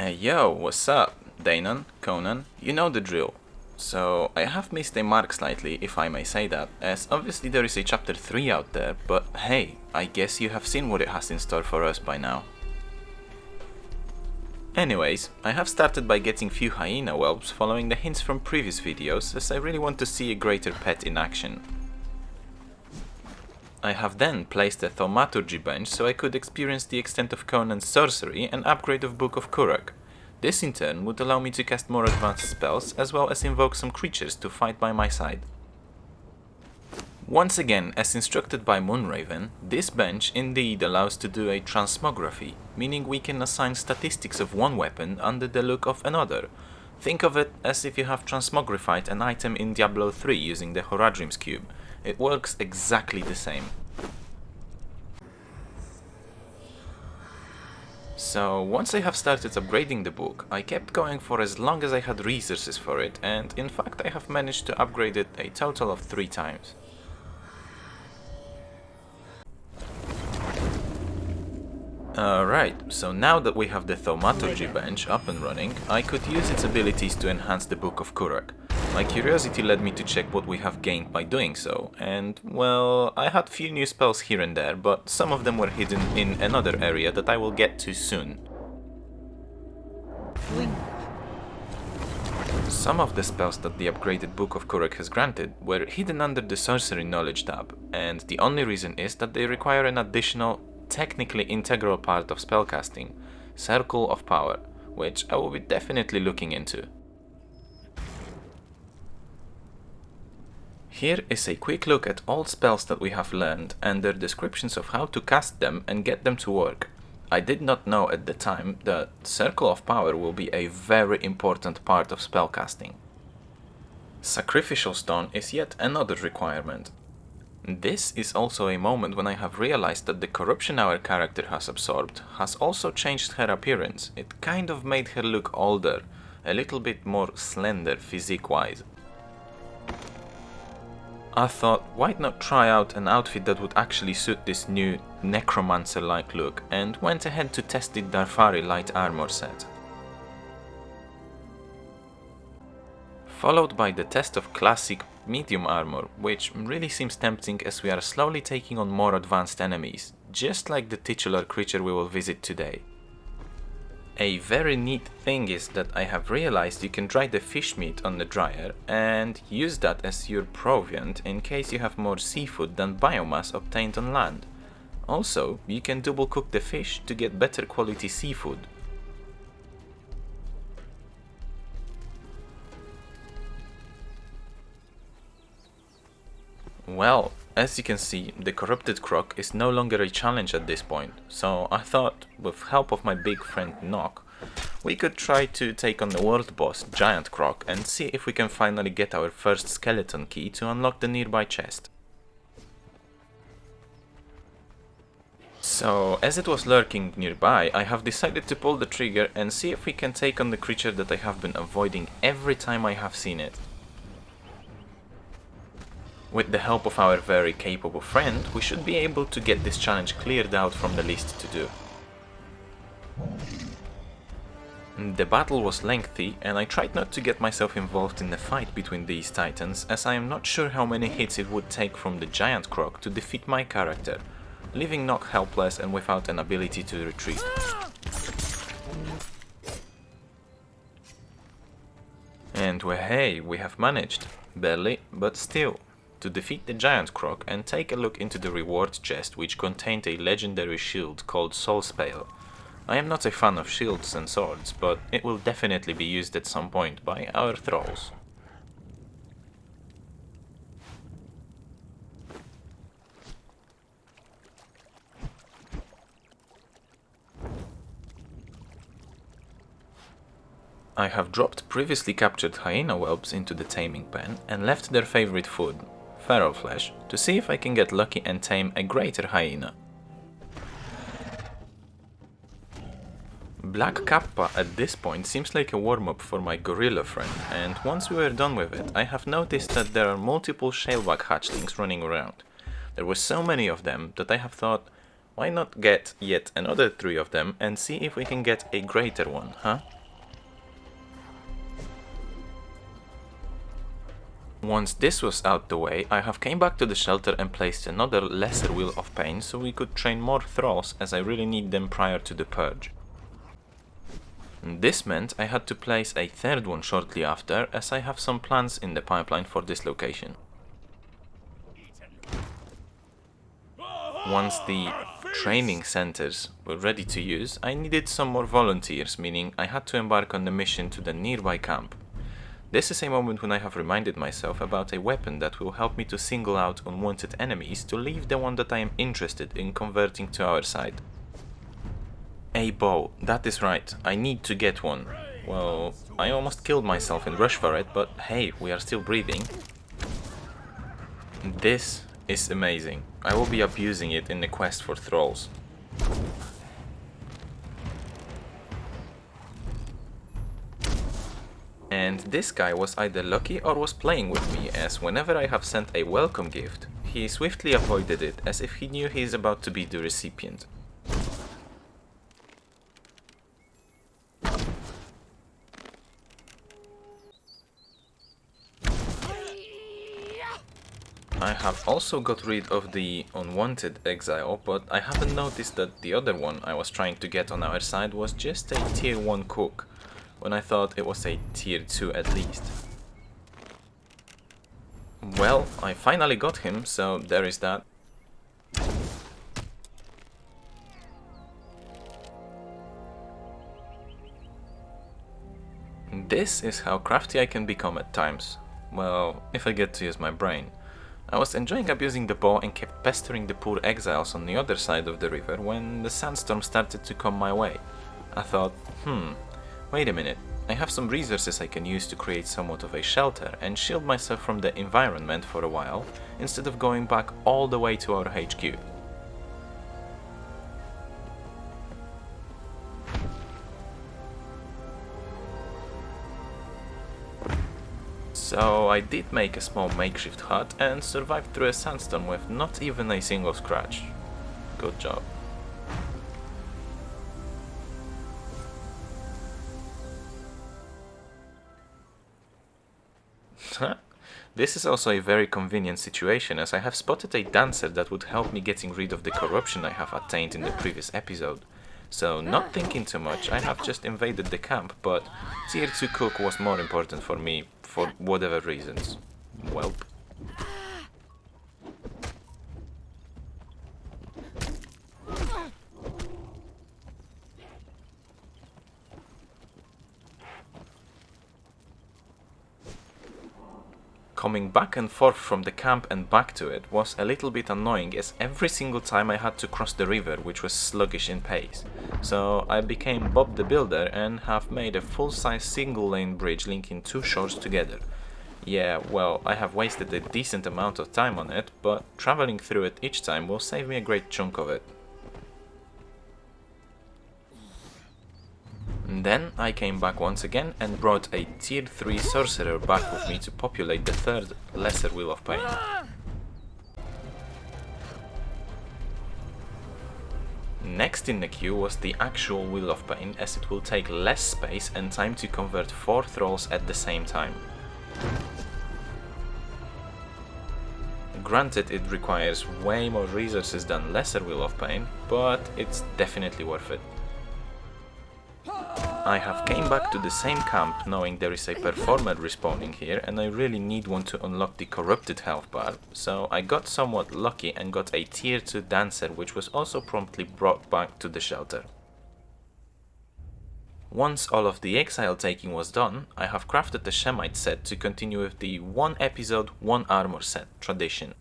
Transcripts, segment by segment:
Hey yo, what's up? Deynon, Conan, you know the drill. So, I have missed a mark slightly, if I may say that, as obviously there is a chapter 3 out there, but hey, I guess you have seen what it has in store for us by now. Anyways, I have started by getting few hyena whelps following the hints from previous videos, as I really want to see a greater pet in action. I have then placed a Thaumaturgy Bench so I could experience the extent of Conan's sorcery and upgrade of Book of Croc. This in turn would allow me to cast more advanced spells as well as invoke some creatures to fight by my side. Once again, as instructed by Moonraven, this bench indeed allows to do a transmography, meaning we can assign statistics of one weapon under the look of another. Think of it as if you have transmogrified an item in Diablo 3 using the Horadrim's cube. It works exactly the same. So once I have started upgrading the book, I kept going for as long as I had resources for it, and in fact I have managed to upgrade it a total of 3 times. Alright, so now that we have the Thaumaturgy Bench up and running, I could use its abilities to enhance the Book of Croc. My curiosity led me to check what we have gained by doing so, and well, I had few new spells here and there, but some of them were hidden in another area that I will get to soon. Some of the spells that the upgraded Book of Croc has granted were hidden under the Sorcery Knowledge tab, and the only reason is that they require an additional, technically integral part of spellcasting, Circle of Power, which I will be definitely looking into. Here is a quick look at all spells that we have learned and their descriptions of how to cast them and get them to work. I did not know at the time that Circle of Power will be a very important part of spellcasting. Sacrificial Stone is yet another requirement. This is also a moment when I have realized that the corruption our character has absorbed has also changed her appearance. It kind of made her look older, a little bit more slender physique-wise. I thought, why not try out an outfit that would actually suit this new necromancer-like look, and went ahead to test the Darfari light armor set. Followed by the test of classic medium armor, which really seems tempting as we are slowly taking on more advanced enemies, just like the titular creature we will visit today. A very neat thing is that I have realized you can dry the fish meat on the dryer and use that as your proviant in case you have more seafood than biomass obtained on land. Also, you can double cook the fish to get better quality seafood. Well, as you can see, the corrupted croc is no longer a challenge at this point, so I thought, with help of my big friend Nock, we could try to take on the world boss, Giant Croc, and see if we can finally get our first skeleton key to unlock the nearby chest. So, as it was lurking nearby, I have decided to pull the trigger and see if we can take on the creature that I have been avoiding every time I have seen it. With the help of our very capable friend, we should be able to get this challenge cleared out from the list to do. The battle was lengthy, and I tried not to get myself involved in the fight between these titans, as I am not sure how many hits it would take from the Giant Croc to defeat my character, leaving Nock helpless and without an ability to retreat. And well, hey, we have managed. Barely, but still. To defeat the Giant Croc and take a look into the reward chest, which contained a legendary shield called Soul Spale. I am not a fan of shields and swords, but it will definitely be used at some point by our Thralls. I have dropped previously captured hyena whelps into the taming pen and left their favorite food, feral flesh, to see if I can get lucky and tame a greater hyena. Black Kappa at this point seems like a warm-up for my gorilla friend, and once we were done with it, I have noticed that there are multiple shaleback hatchlings running around. There were so many of them that I have thought, Why not get yet another 3 of them and see if we can get a greater one, huh? Once this was out the way, I have came back to the shelter and placed another lesser Wheel of Pain so we could train more Thralls, as I really need them prior to the purge. This meant I had to place a third one shortly after, as I have some plans in the pipeline for this location. Once the training centers were ready to use, I needed some more volunteers, meaning I had to embark on the mission to the nearby camp. This is a moment when I have reminded myself about a weapon that will help me to single out unwanted enemies to leave the one that I am interested in converting to our side. A bow, that is right, I need to get one. Well, I almost killed myself in rush for it, but hey, we are still breathing. This is amazing. I will be abusing it in the quest for Thralls. And this guy was either lucky or was playing with me, as whenever I have sent a welcome gift, he swiftly avoided it as if he knew he is about to be the recipient. I have also got rid of the unwanted exile, but I haven't noticed that the other one I was trying to get on our side was just a tier 1 cook, when I thought it was a tier 2 at least. Well, I finally got him, so there is that. This is how crafty I can become at times. Well, if I get to use my brain. I was enjoying abusing the bow and kept pestering the poor exiles on the other side of the river when the sandstorm started to come my way. I thought, wait a minute, I have some resources I can use to create somewhat of a shelter and shield myself from the environment for a while, instead of going back all the way to our HQ. So I did make a small makeshift hut and survived through a sandstorm with not even a single scratch. Good job. This is also a very convenient situation, as I have spotted a dancer that would help me getting rid of the corruption I have attained in the previous episode. So, not thinking too much, I have just invaded the camp, but tier 2 cook was more important for me, for whatever reasons. Welp. Coming back and forth from the camp and back to it was a little bit annoying, as every single time I had to cross the river, which was sluggish in pace. So I became Bob the Builder and have made a full-size single-lane bridge linking 2 shores together. Yeah, well, I have wasted a decent amount of time on it, but traveling through it each time will save me a great chunk of it. Then I came back once again and brought a tier 3 sorcerer back with me to populate the third lesser Wheel of Pain. Next in the queue was the actual Wheel of Pain, as it will take less space and time to convert 4 Thralls at the same time. Granted, it requires way more resources than lesser Wheel of Pain, but it's definitely worth it. I have came back to the same camp knowing there is a performer respawning here and I really need one to unlock the corrupted health bar, so I got somewhat lucky and got a tier 2 dancer, which was also promptly brought back to the shelter. Once all of the exile taking was done, I have crafted the Shemite set to continue with the 1 episode, 1 armor set tradition.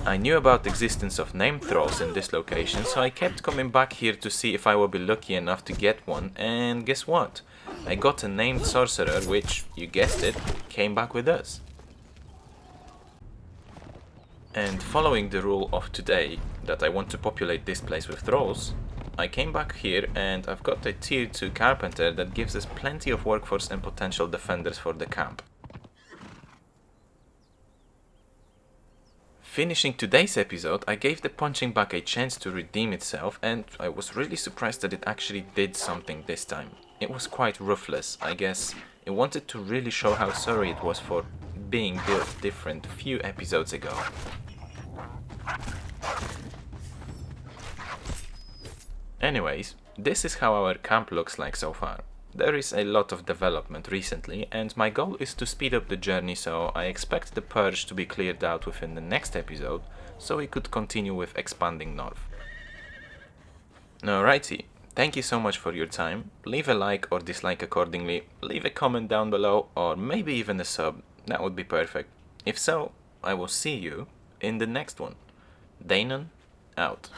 I knew about the existence of named Thralls in this location, so I kept coming back here to see if I would be lucky enough to get one, and guess what? I got a named sorcerer, which, you guessed it, came back with us. And following the rule of today, that I want to populate this place with Thralls, I came back here and I've got a tier 2 carpenter that gives us plenty of workforce and potential defenders for the camp. Finishing today's episode, I gave the punching bag a chance to redeem itself, and I was really surprised that it actually did something this time. It was quite ruthless, I guess. It wanted to really show how sorry it was for being built different few episodes ago. Anyways, this is how our camp looks like so far. There is a lot of development recently, and my goal is to speed up the journey, so I expect the purge to be cleared out within the next episode, so we could continue with expanding north. Alrighty, thank you so much for your time. Leave a like or dislike accordingly, leave a comment down below, or maybe even a sub, that would be perfect. If so, I will see you in the next one. Deynon, out.